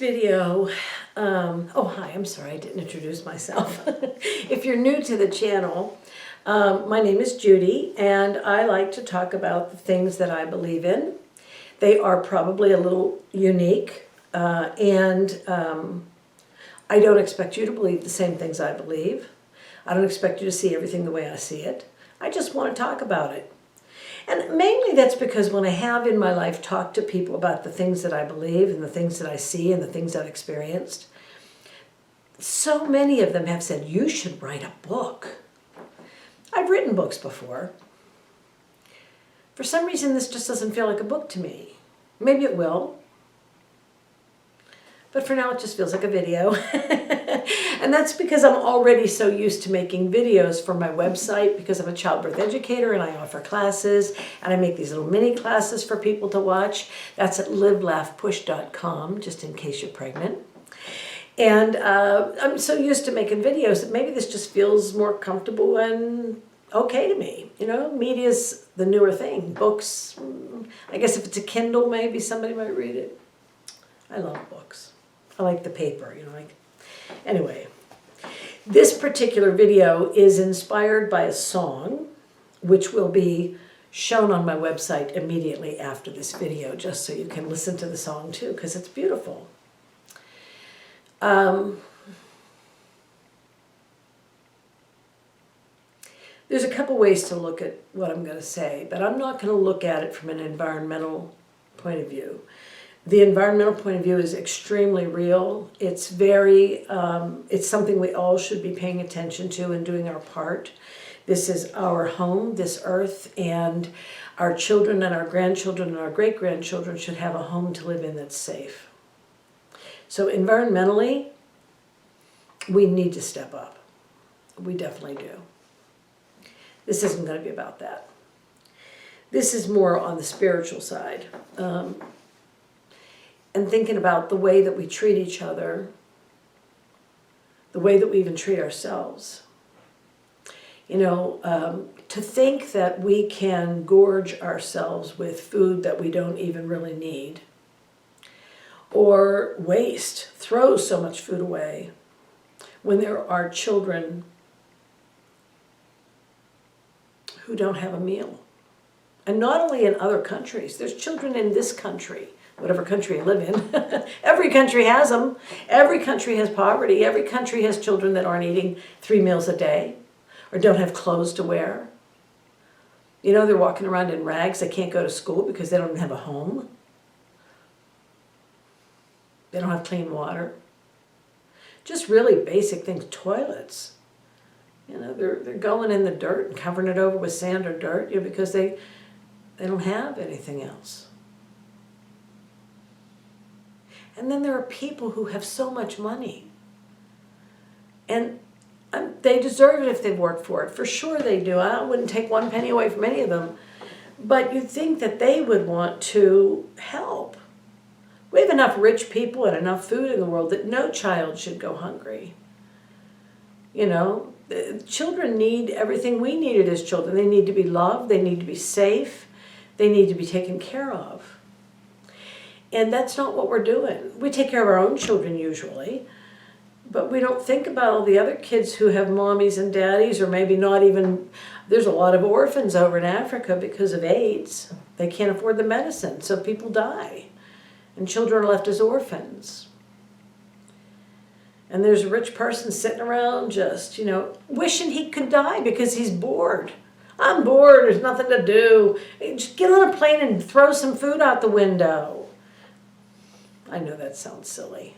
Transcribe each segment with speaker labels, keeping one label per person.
Speaker 1: video, oh hi, I'm sorry I didn't introduce myself. If you're new to the channel, my name is Judy and I like to talk about the things that I believe in. They are probably a little unique and I don't expect you to believe the same things I believe. I don't expect you to see everything the way I see it. I just want to talk about it. And mainly that's because when I have in my life talked to people about the things that I believe and the things that I see and the things I've experienced, so many of them have said, you should write a book. I've written books before. For some reason, this just doesn't feel like a book to me. Maybe it will. But for now, it just feels like a video. And that's because I'm already so used to making videos for my website because I'm a childbirth educator and I offer classes and I make these little mini classes for people to watch. That's at livelaughpush.com, just in case you're pregnant. And I'm so used to making videos that maybe this just feels more comfortable and okay to me. You know, media's the newer thing. Books, I guess if it's a Kindle, maybe somebody might read it. I love books. I like the paper, you know, like, anyway. This particular video is inspired by a song, which will be shown on my website immediately after this video, just so you can listen to the song too, because it's beautiful. There's a couple ways to look at what I'm going to say, but I'm not going to look at it from an environmental point of view. The environmental point of view is extremely real. It's very, it's something we all should be paying attention to and doing our part. This is our home, this earth, and our children and our grandchildren and our great-grandchildren should have a home to live in that's safe. So environmentally, we need to step up. We definitely do. This isn't going to be about that. This is more on the spiritual side. And thinking about the way that we treat each other, the way that we even treat ourselves. You know, to think that we can gorge ourselves with food that we don't even really need, or waste, throw so much food away, when there are children who don't have a meal. And not only in other countries, there's children in this country, whatever country you live in. Every country has them. Every country has poverty. Every country has children that aren't eating 3 meals a day or don't have clothes to wear. You know, they're walking around in rags. They can't go to school because they don't have a home. They don't have clean water. Just really basic things. Toilets. You know, they're going in the dirt and covering it over with sand or dirt, you know, because they don't have anything else. And then there are people who have so much money. And they deserve it if they've worked for it. For sure they do. I wouldn't take one penny away from any of them. But you'd think that they would want to help. We have enough rich people and enough food in the world that no child should go hungry. You know, children need everything we needed as children. They need to be loved. They need to be safe. They need to be taken care of. And that's not what we're doing. We take care of our own children usually, but we don't think about all the other kids who have mommies and daddies, or maybe not even, there's a lot of orphans over in Africa because of AIDS. They can't afford the medicine, so people die. And children are left as orphans. And there's a rich person sitting around just, you know, wishing he could die because he's bored. I'm bored, there's nothing to do. Just get on a plane and throw some food out the window. I know that sounds silly.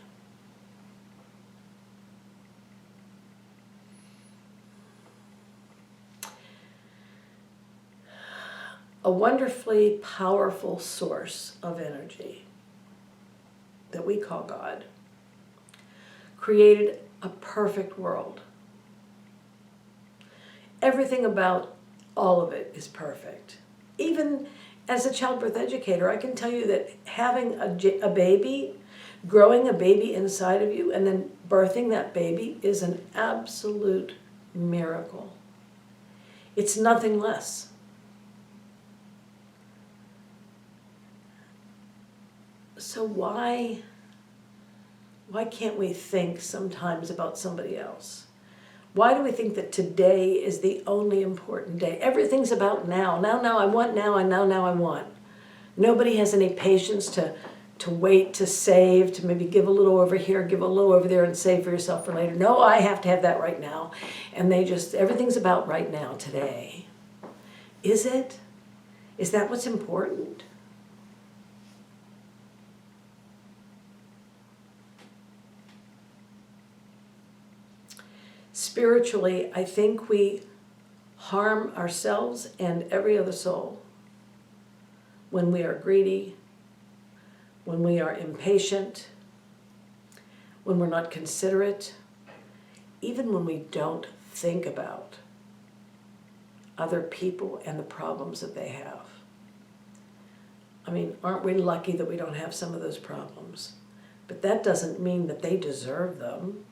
Speaker 1: A wonderfully powerful source of energy that we call God created a perfect world. Everything about all of it is perfect. Even as a childbirth educator, I can tell you that having a baby, growing a baby inside of you, and then birthing that baby is an absolute miracle. It's nothing less. So why Why can't we think sometimes about somebody else? Why do we think that today is the only important day? Everything's about now. Now, I want now, and now, I want. Nobody has any patience to wait, to save, to maybe give a little over here, give a little over there, and save for yourself for later. No, I have to have that right now. And everything's about right now, today. Is it? Is that what's important? Spiritually, I think we harm ourselves and every other soul when we are greedy, when we are impatient, when we're not considerate, even when we don't think about other people and the problems that they have. I mean, aren't we lucky that we don't have some of those problems? But that doesn't mean that they deserve them.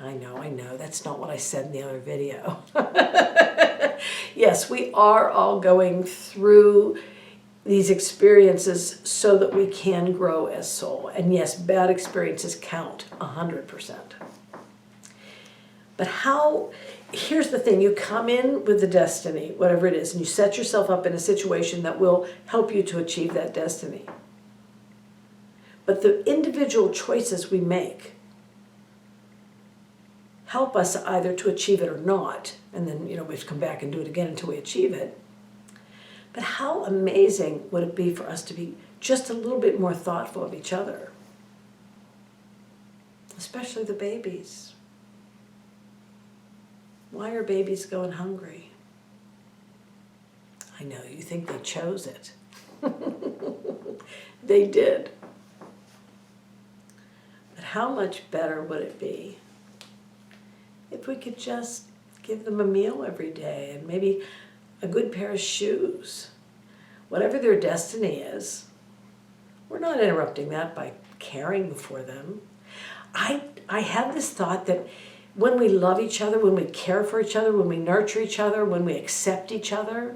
Speaker 1: I know, that's not what I said in the other video. Yes, we are all going through these experiences so that we can grow as soul. And yes, bad experiences count 100%. But here's the thing, you come in with the destiny, whatever it is, and you set yourself up in a situation that will help you to achieve that destiny. But the individual choices we make help us either to achieve it or not, and then we have to come back and do it again until we achieve it. But how amazing would it be for us to be just a little bit more thoughtful of each other, especially the babies. Why are babies going hungry? I know, you think they chose it. They did. But how much better would it be if we could just give them a meal every day and maybe a good pair of shoes? Whatever their destiny is, we're not interrupting that by caring for them. I have this thought that when we love each other, when we care for each other, when we nurture each other, when we accept each other,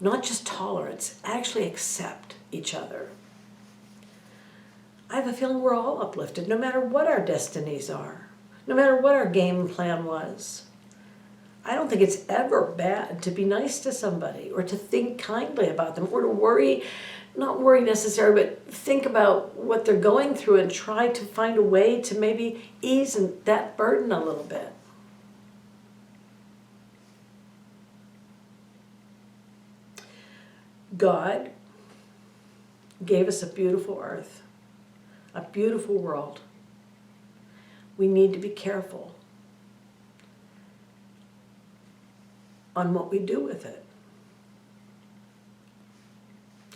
Speaker 1: not just tolerance, actually accept each other, I have a feeling we're all uplifted, no matter what our destinies are. No matter what our game plan was. I don't think it's ever bad to be nice to somebody or to think kindly about them or to worry, not worry necessarily, but think about what they're going through and try to find a way to maybe ease that burden a little bit. God gave us a beautiful earth, a beautiful world. We need to be careful on what we do with it.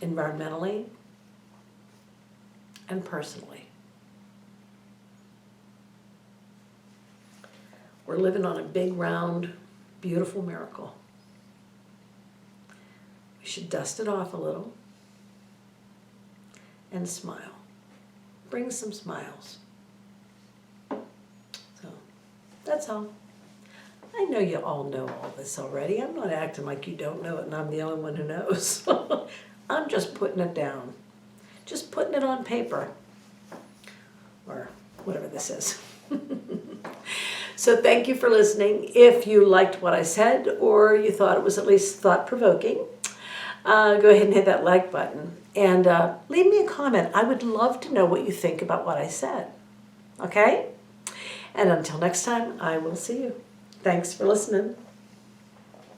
Speaker 1: Environmentally and personally. We're living on a big, round, beautiful miracle. We should dust it off a little and smile. Bring some smiles. That's all. I know you all know all this already. I'm not acting like you don't know it and I'm the only one who knows. I'm just putting it down. Just putting it on paper. Or whatever this is. So thank you for listening. If you liked what I said or you thought it was at least thought-provoking, go ahead and hit that like button. And leave me a comment. I would love to know what you think about what I said. Okay? And until next time, I will see you. Thanks for listening.